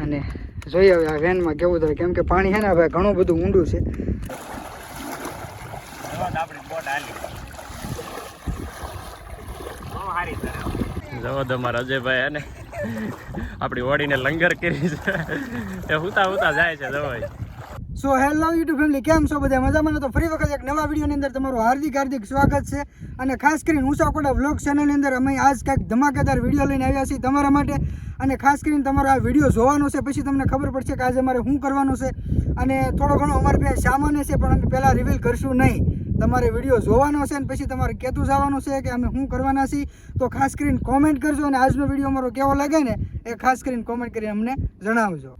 અને જોઈએ હવે આ વેનમાં કેવું થાય, કેમ કે પાણી છે ને ભાઈ ઘણું બધું ઊંડું છે. જવો તો મારા અજયભાઈ અને આપણી ઓડીને લંગર કરી છે એ હુતા હુતા જાય છે. જવાય. સો હેલો યુટ્યુબ ફેમિલી, કેમ છો બધા? મજામાં? તો ફરી વખત એક નવા વિડીયોની અંદર તમારું હાર્દિક સ્વાગત છે. અને ખાસ કરીને ઉષાકોડા વ્લોગ ચેનલની અંદર અમે આજ કંઈક ધમાકેદાર વિડીયો લઈને આવ્યા છીએ તમારા માટે. અને ખાસ કરીને તમારો આ વિડીયો જોવાનો છે, પછી તમને ખબર પડશે કે આજે અમારે શું કરવાનું છે. અને થોડો ઘણો અમારે પાસે સામાન્ય છે, પણ અમે પહેલાં રિવીલ કરશું નહીં. તમારે વિડીયો જોવાનો છે અને પછી તમારે કહેતું જવાનું છે કે અમે શું કરવાના છીએ. તો ખાસ કરીને કોમેન્ટ કરજો અને આજનો વિડીયો અમારો કેવો લાગે ને એ ખાસ કરીને કોમેન્ટ કરીને અમને જણાવજો.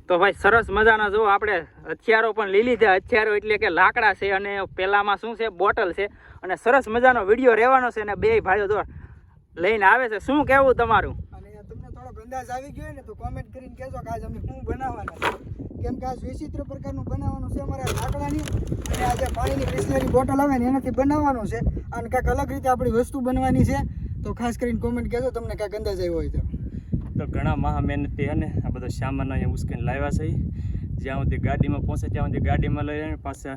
તો ભાઈ સરસ મજાના જો આપણે હથિયારો પણ લઈ લીધા. હથિયારો એટલે કે લાકડા છે અને પેલામાં શું છે, બોટલ છે. અને સરસ મજાનો વિડીયો રહેવાનો છે અને બે ભાઈઓ જો લઈને આવે છે. શું કહેવું તમારું? અને તમને થોડોક અંદાજ આવી ગયો ને તો કોમેન્ટ કરીને કહેજો કે આજ અમે શું બનાવવાના છે. કેમ કે આજ વિચિત્ર પ્રકારનું બનાવવાનું છે અમારે લાકડાની, અને આ જે પાણીની બિસ્લેરી બોટલ આવે ને એનાથી બનાવવાનું છે. અને કાંઈક અલગ રીતે આપણી વસ્તુ બનવાની છે. તો ખાસ કરીને કોમેન્ટ કહેજો તમને કાંઈક અંદાજ આવ્યો હોય તો ઘણા મહા મહેનતથી હે ને આ બધો સામાન અહીંયા ઉશ્કેરીને લાવ્યા છે. જ્યાં સુધી ગાડીમાં પહોંચે ત્યાં સુધી ગાડીમાં લઈને પાછા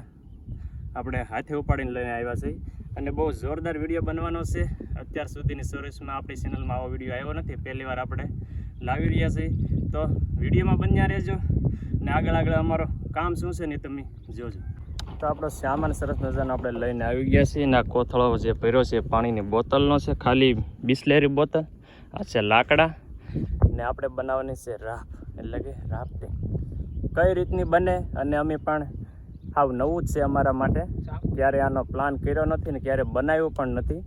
આપણે હાથે ઉપાડીને લઈને આવ્યા છે. અને બહુ જોરદાર વિડીયો બનવાનો છે. અત્યાર સુધીની સર્વિસમાં આપણી ચેનલમાં આવો વિડીયો આવ્યો નથી, પહેલી વાર આપણે લાવી રહ્યા છીએ. તો વિડીયોમાં બન્યા રહેજો ને આગળ અમારો કામ શું છે ને તમે જોજો. તો આપણો સામાન સરસ મજાનો આપણે લઈને આવી ગયા છીએ. ને આ કોથળો જે ભર્યો છે પાણીની બોટલનો છે, ખાલી બિસ્લેરી બોટલ. આ છે લાકડા ને આપણે બનાવવાની છે રાફ, એટલે કે રાફ્ટિંગ. કઈ રીતની બને અને અમે પણ હાવ નવું જ છે અમારા માટે. ક્યારે આનો પ્લાન કર્યો નથી ને ક્યારે બનાવ્યો પણ નથી.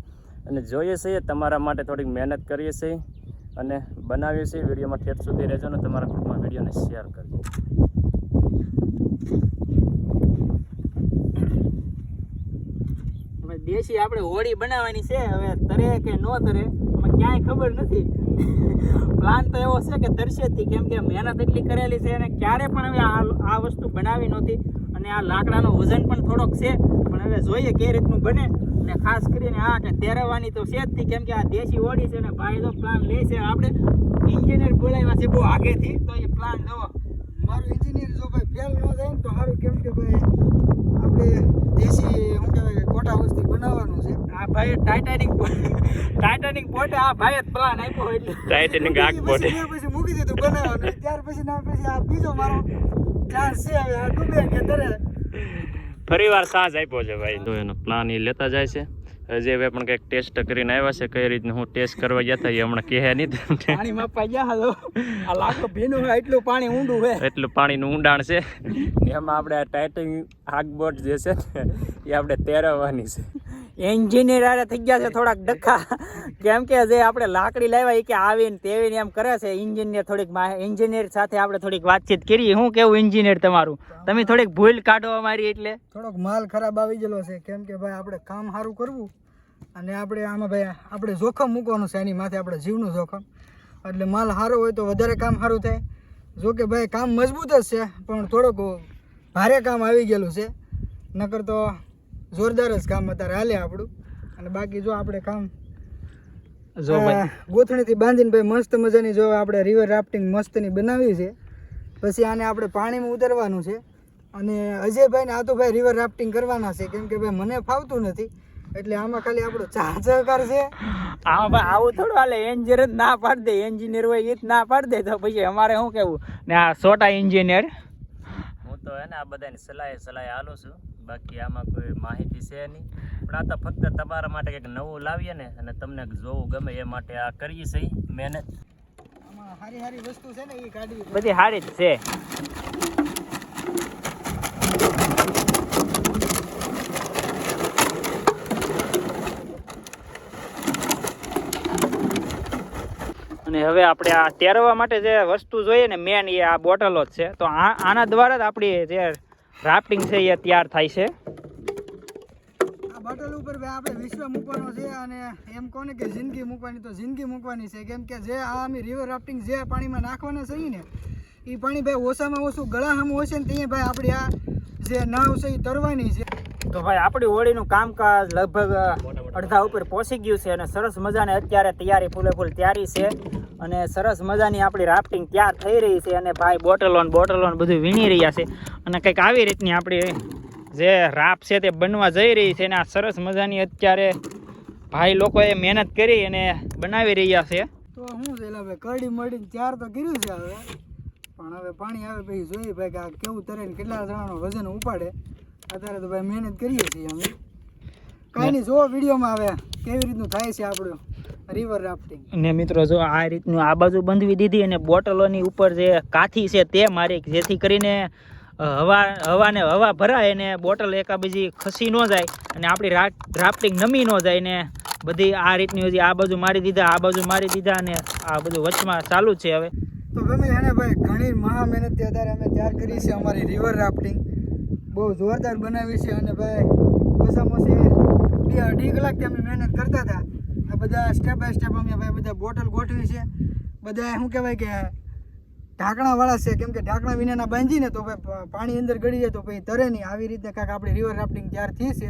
અને જોઈએ છીએ તમારા માટે થોડીક મહેનત કરીએ છીએ અને બનાવીએ છીએ. વિડીયોમાં ઠેઠ સુધી રહેજો ને તમારા ગ્રુપમાં વિડીયોને શેર કરજો. દેશી આપણે હોળી બનાવવાની છે. હવે તરે કે ન તરે ક્યાંય ખબર નથી. પ્લાન તો એવો છે કે તરશે જ, કેમ કે મહેનત એટલી કરેલી છે અને ક્યારે પણ હવે આ વસ્તુ બનાવી નહોતી. અને આ લાકડાનો વજન પણ થોડોક છે, પણ હવે જોઈએ કઈ રીતનું બને. અને ખાસ કરીને આ કે તેરવવાની તો છે જ, કેમ કે આ દેશી હોળી છે ને ભાઈ તો પ્લાન લે છે. આપણે એન્જિનિયર બોલાવ્યા છે બહુ આગેથી, તો એ પ્લાન જુઓ. મારું એન્જિનિયર જો ભાઈ ફેલ ન જાય ને તો સારું, કેમ કે ભાઈ આપણે દેશી શું કહેવાય કોટા વસ્તી બનાવવાનું છે. આ ભાઈ ટાઇટેનિક પોટે આ ભાઈ જ પ્લાન આપ્યો એટલે ટાઇટેનિક આગ પોટે પછી મૂકી દીધું બનાવવાનું. ત્યાર પછી આ બીજો મારો ચાન્સ છે. હવે આ ડૂબે કે તરે ફરી વાર સાંજ આપ્યો છે ભાઈ. તો એનો પ્લાન એ લેતા જાય છે. હજી હવે પણ કંઈક ટેસ્ટ કરીને આવ્યા છે. કઈ રીતનું હું ટેસ્ટ કરવા ગયા હતા એ હમણાં કહે નહીં. પાણી માપવા ગયા હાલો. આ લાખો ભીનું હોય એટલું પાણી ઊંડું હોય, એટલું પાણીનું ઊંડાણ છે. એમાં આપણે આ ટાઇટેનિક આગબોટ જે છે એ આપણે તેરવવાની છે. એન્જિનિયર આરે થઈ ગયા છે થોડાક ડખા, કેમ કે જે આપણે લાકડી લાવ્યા એ કે આવીને તેવીને એમ કરે છે. એન્જિનિયર સાથે આપણે થોડીક વાતચીત કરીએ. શું કેવું એન્જિનિયર તમારું? તમે થોડીક ભૂલ કાઢો અમારી, એટલે થોડોક માલ ખરાબ આવી ગયેલો છે. કેમ કે ભાઈ આપણે કામ સારું કરવું અને આપણે આમાં ભાઈ આપણે જોખમ મૂકવાનું છે. એની માથે આપણે જીવનું જોખમ. એટલે માલ સારો હોય તો વધારે કામ સારું થાય. જો કે ભાઈ કામ મજબૂત જ છે, પણ થોડોક ભારે કામ આવી ગયેલું છે. નકર તો જોરદાર જ કામ અત્યારે હાલે આપણું. અને બાકી જો આપણે કામ જો ગોથણીથી બાંધીને ભાઈ મસ્ત મજાની જો આપણે રિવર રાફ્ટિંગ મસ્તની બનાવી છે. પછી આને આપણે પાણીમાં ઉતરવાનું છે. અને અજયભાઈને આ તો ભાઈ રિવર રાફ્ટિંગ કરવાના છે, કેમ કે ભાઈ મને ફાવતું નથી. એટલે આમાં ખાલી આપણો સહકાર છે. આવું થોડું હાલે. એન્જિનિયર જ ના પાડી દે, એન્જિનિયર હોય એ જ ના પાડી દે તો પછી અમારે શું કેવું? ને આ છોટા એન્જિનિયર હું તો હે ને આ બધાની સલાહે હાલું છું. બાકી આમાં કોઈ માહિતી છે નહીં. પણ આ તો ફક્ત તમારા માટે કંઈક નવું લાવીએ ને અને તમને જોવું ગમે એ માટે આ કરીએ છીએ મહેનત. આમાં સારી વસ્તુ છે ને એ કાઢી બધી સારી જ છે. અને હવે આપણે આ તેરવા માટે જે વસ્તુ જોઈએ ને મેન એ આ બોટલો જ છે. તો આના દ્વારા જ આપણી જે રાફ્ટિંગ છે એ તૈયાર થાય છે. આ બોટલ ઉપર ભાઈ આપણે વિશ્વ મૂકવાનો છે. અને એમ કોને કે જિંદગી મૂકવાની, તો જિંદગી મૂકવાની છે. કેમ કે જે આ અમે રિવર રાફ્ટિંગ જે પાણીમાં નાખવાના છે ને એ પાણી ભાઈ ઓછામાં ઓછું ગળામાં હશે ને ત્યાં ભાઈ આપણી આ જે નાવ છે એ તરવાની છે. તો ભાઈ આપણી હોળીનું કામકાજ લગભગ અડધા ઉપર પહોંચી ગયું છે અને સરસ મજાને અત્યારે તૈયારી ફૂલે ફૂલ તૈયારી છે. અને સરસ મજાની આપણી રાફ્ટિંગ તૈયાર થઈ રહી છે અને ભાઈ બોટલો બધું વીણી રહ્યા છે અને કંઈક આવી રીતની આપણી જે રાફ છે તે બનવા જઈ રહી છે અને આ સરસ મજાની અત્યારે ભાઈ લોકોએ મહેનત કરી અને બનાવી રહ્યા છે. તો શું છે ભાઈ કરડી મળીને ત્યાર તો કર્યું છે હવે, પણ હવે પાણી આવે પછી જોઈએ ભાઈ કે આ કેવું તરે ને કેટલા જણાનો વજન ઉપાડે. અત્યારે તો ભાઈ મહેનત કરીએ છીએ અમે. કાંઈ નહીં, જો વિડીયોમાં આવે કેવી રીતનું થાય છે આપણું રિવર રાફ્ટિંગ. ને મિત્રો જો આ રીતનું આ બાજુ બંધવી દીધી અને બોટલોની ઉપર જે કાથી છે તે મારી, જેથી કરીને હવા ભરાય અને બોટલ એકાબીજી ખસી ન જાય અને આપણી રાફ્ટિંગ નમી ન જાય ને બધી આ રીતની હજી આ બાજુ મારી દીધા, આ બાજુ મારી દીધા અને આ બધું વચમાં ચાલુ છે હવે. તો ગમે એને ભાઈ ઘણી મહા મહેનતથી અત્યારે અમે તૈયાર કરી છે અમારી રિવર રાફ્ટિંગ. બહુ જોરદાર બનાવી છે અને ભાઈ ઓછામાં ઓછી 2.5 કલાકથી અમે મહેનત કરતા હતા. આ બધા સ્ટેપ બાય સ્ટેપ અમે ભાઈ બધા બોટલ ગોઠવી છે. બધા શું કહેવાય કે ઢાંકણાવાળા છે, કેમ કે ઢાંકણા વિનાના બાંધીને તો ભાઈ પાણી અંદર ગળી જાય તો પછી તરે નહીં. આવી રીતે કાંઈક આપણી રિવર રાફ્ટિંગ તૈયાર થઈ છે.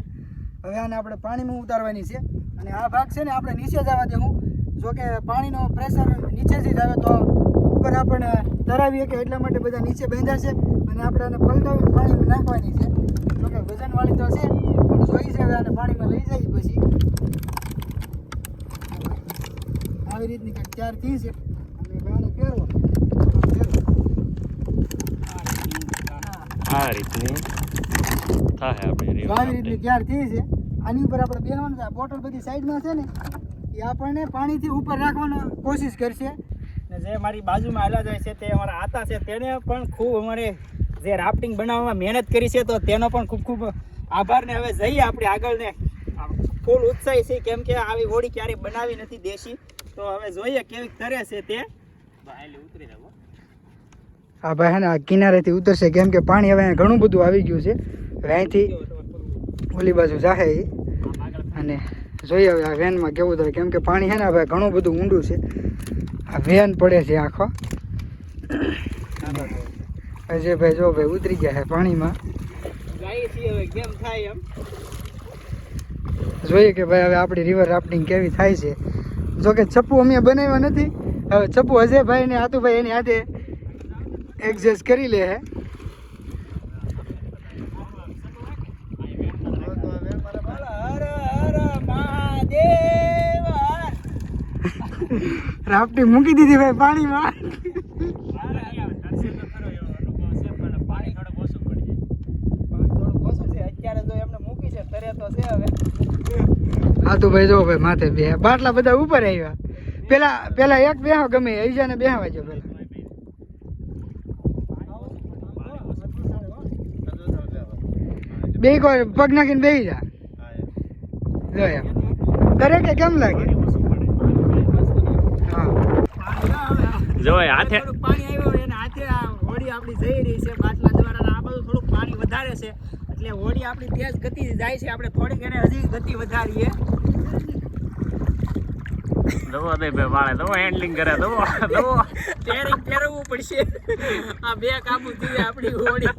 હવે આને આપણે પાણીમાં ઉતારવાની છે અને આ ભાગ છે ને આપણે નીચે જવા દેવું. જો કે પાણીનો પ્રેશર નીચેથી જ આવે તો ઉપર આપણને તરાવીએ કે એટલા માટે બધા નીચે બાંધ્યા છે અને આપણે આને પલટાવીને પાણીમાં નાખવાની છે. જો કે વજનવાળી તો છે પણ જોઈ છે હવે આને પાણીમાં લઈ જઈએ પછી આવી રીતની કંઈક તૈયાર થઈ છે અને આને ફેરવો. આ રીતની થાય આપણે આવી રીતની તૈયાર થઈ છે. આની ઉપર આપણે બેસવાનું છે. આ બોટલ બધી સાઈડમાં છે ને એ આપણને પાણીથી ઉપર રાખવાનો કોશિશ કરશે. ને જે મારી બાજુમાં હાલા જાય છે તે અમારા આતા છે, તેને પણ ખૂબ અમારે જે રાફ્ટિંગ બનાવવામાં મહેનત કરી છે તો તેનો પણ ખૂબ ખૂબ આભાર. ને હવે જઈએ આપણે આગળ ને ફૂલ ઉત્સાહી છે કેમ કે આવી હોડી ક્યારેય બનાવી નથી દેશી. તો હવે જોઈએ કેવી તરે છે તે. ઉતરી જાવ આ ભાઈ ને કિનારેથી ઉતરશે કેમ કે પાણી હવે અહીંયા ઘણું બધું આવી ગયું છે. હવે અહીંથી ઓલી બાજુ જાહે એ અને જોઈએ હવે આ વેનમાં કેવું થાય કેમ કે પાણી છે ને ભાઈ ઘણું બધું ઊંડું છે. આ વેન પડે છે આખો. અજયભાઈ જો ભાઈ ઉતરી ગયા છે પાણીમાં. હવે કેમ થાય એમ જોઈએ કે ભાઈ હવે આપણી રિવર રાફ્ટિંગ કેવી થાય છે. જો કે ચપ્પુ અમે બનાવ્યા નથી. હવે ચપ્પુ અજયભાઈ ને આતુભાઈ એની હાથે એડજસ્ટ કરી લે હે. રાફ્ટિંગ મૂકી દીધી ભાઈ પાણીમાં. હા તો ભાઈ જો ભાઈ માથે બે બાટલા બધા ઉપર આવ્યા. પેલા એક બેહો ગમે ઈજાને બેહવા જો પેલા. બે કોઈ પગ નાખીને બેસી જા. જો એમ કરે કે કેમ લાગે? જો હાથે પાણી આવ્યું એને હાથે હોડી આપણી જઈ રહી છે બાટલા દ્વારા. આ બધું થોડુંક પાણી વધારે છે એટલે હોડી આપણી તેજ ગતિ જાય છે. આપણે થોડીક એને હજી ગતિ વધારીએ. દવો દે બે વાળે દવો હેન્ડલિંગ કરે દવો સ્ટેરિંગ ફેરવવું પડશે. આ બે કાબુ થઈ આપણી હોડી.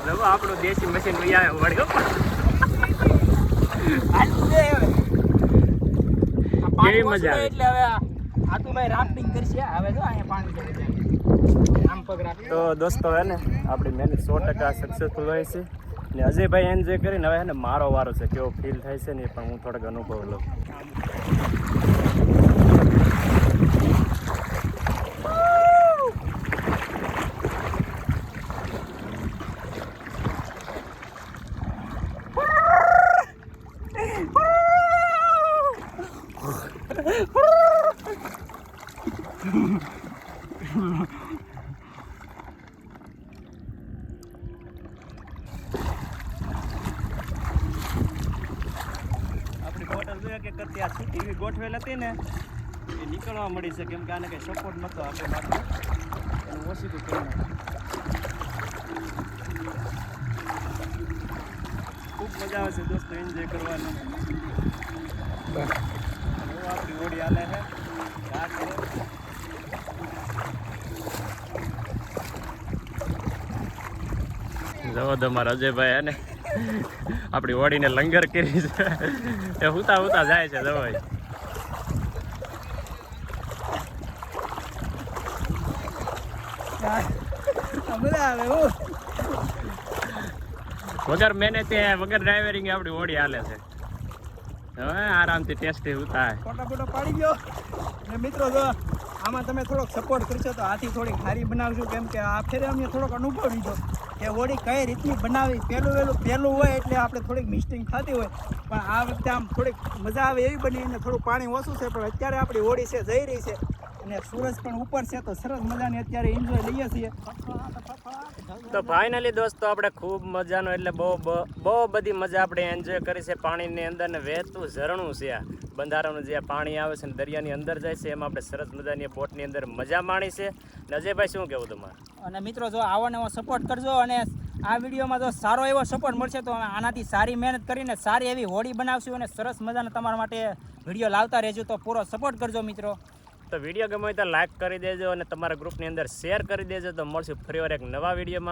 દવો આપણું દેશી મશીન લઈ આવે વળ્યો. કેવી મજા આવે એટલે હવે આતુભાઈ રાફ્ટિંગ કરશે. હવે જો અહીંયા પાણી ચડી જાય આમ પગ રાખે. તો દોસ્તો હે ને આપણી મહેનત 100% સક્સેસફુલ હોય છે ને અજયભાઈ એન્જોય કરીને હવે હે ને મારો વારો છે. કેવો ફીલ થાય છે ને એ પણ હું થોડોક અનુભવ લઉં. આપણી બોટલ જોઈએ કે કરતી આ સીટી ગોઠવેલ હતી ને એ નીકળવા મળી છે કેમ કે આને કંઈ સપોર્ટ નહોતો આપણે માટે એનું ઓછું કરી ખૂબ મજા આવે છે દોસ્તો એન્જોય કરવાની. આપણી હોડી હાલે છે જવો તો મારા અજયભાઈ અને આપણી હોડીને લંગર કરી છે એ હુતા હુતા જાય છે જવાય. મજા આવે હો. વગર મહેનતે વગર ડ્રાઈવરિંગ આપણી હોડી હાલે છે. હવે આરામથી ટેસ્ટી હુતા ફોટા પાડી ગયો. અને મિત્રો જો આમાં તમે થોડોક સપોર્ટ કરશો તો આથી થોડીક સારી બનાવશું, કેમ કે આ ફેરે અમને થોડોક અનુભવ લીધો કે હોડી કઈ રીતની બનાવી. પહેલું હોય એટલે આપણે થોડીક મિસ્ટેક થતી હોય, પણ આ વખતે આમ થોડીક મજા આવે એવી બની. અને થોડું પાણી ઓછું છે, પણ અત્યારે આપણી હોડી છે જઈ રહી છે અને સૂરજ પણ ઉપર છે, તો સરસ મજાની અત્યારે એન્જોય લઈએ છીએ. તો ફાઇનલી દોસ્તો આપણે ખૂબ મજાનો એટલે બહુ બધી મજા આપણે એન્જોય કરી છે. પાણીની અંદર ને વહેતું ઝરણું છે, આ બંધારાનું જે પાણી આવે છે ને દરિયાની અંદર જાય છે, એમાં આપણે સરસ મજાની બોટની અંદર મજા માણી છે. ને અજયભાઈ શું કહેવું તમારે? અને મિત્રો જો આવો નવો સપોર્ટ કરજો, અને આ વિડીયોમાં જો સારો એવો સપોર્ટ મળશે તો આનાથી સારી મહેનત કરીને સારી એવી હોડી બનાવશું અને સરસ મજાના તમારા માટે વિડીયો લાવતા રહેજો. તો પૂરો સપોર્ટ કરજો મિત્રો. તો વિડીયો ગમે તો લાઈક કરી દેજો અને તમારા ગ્રુપની અંદર શેર કરી દેજો. તો મળશું ફરીવાર એક નવા વિડીયોમાં.